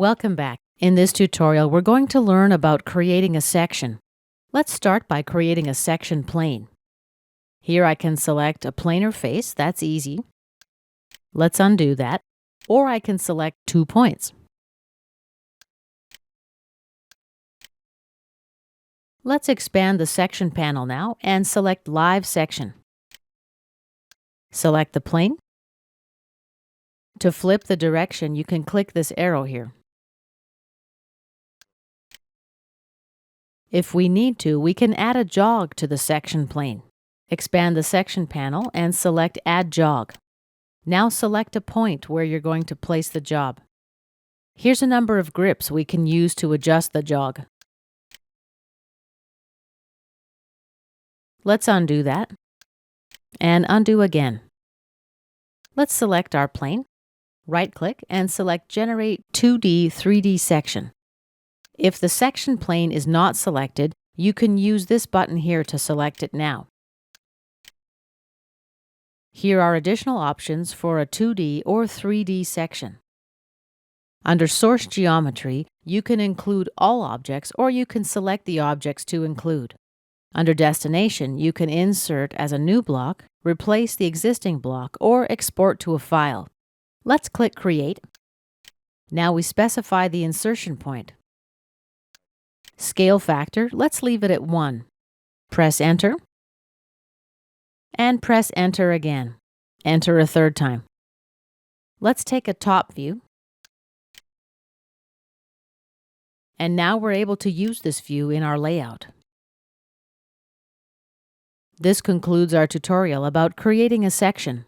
Welcome back. In this tutorial, we're going to learn about creating a section. Let's start by creating a section plane. Here I can select a planar face, that's easy. Let's undo that. Or I can select 2 points. Let's expand the section panel now and select Live Section. Select the plane. To flip the direction, you can click this arrow here. If we need to, we can add a jog to the section plane. Expand the section panel and select Add Jog. Now select a point where you're going to place the job. Here's a number of grips we can use to adjust the jog. Let's undo that and undo again. Let's select our plane, right-click and select Generate 2D 3D Section. If the section plane is not selected, you can use this button here to select it now. Here are additional options for a 2D or 3D section. Under Source Geometry, you can include all objects or you can select the objects to include. Under Destination, you can insert as a new block, replace the existing block, or export to a file. Let's click Create. Now we specify the insertion point. Scale factor, let's leave it at 1. Press Enter. And press Enter again. Enter a third time. Let's take a top view. And now we're able to use this view in our layout. This concludes our tutorial about creating a section.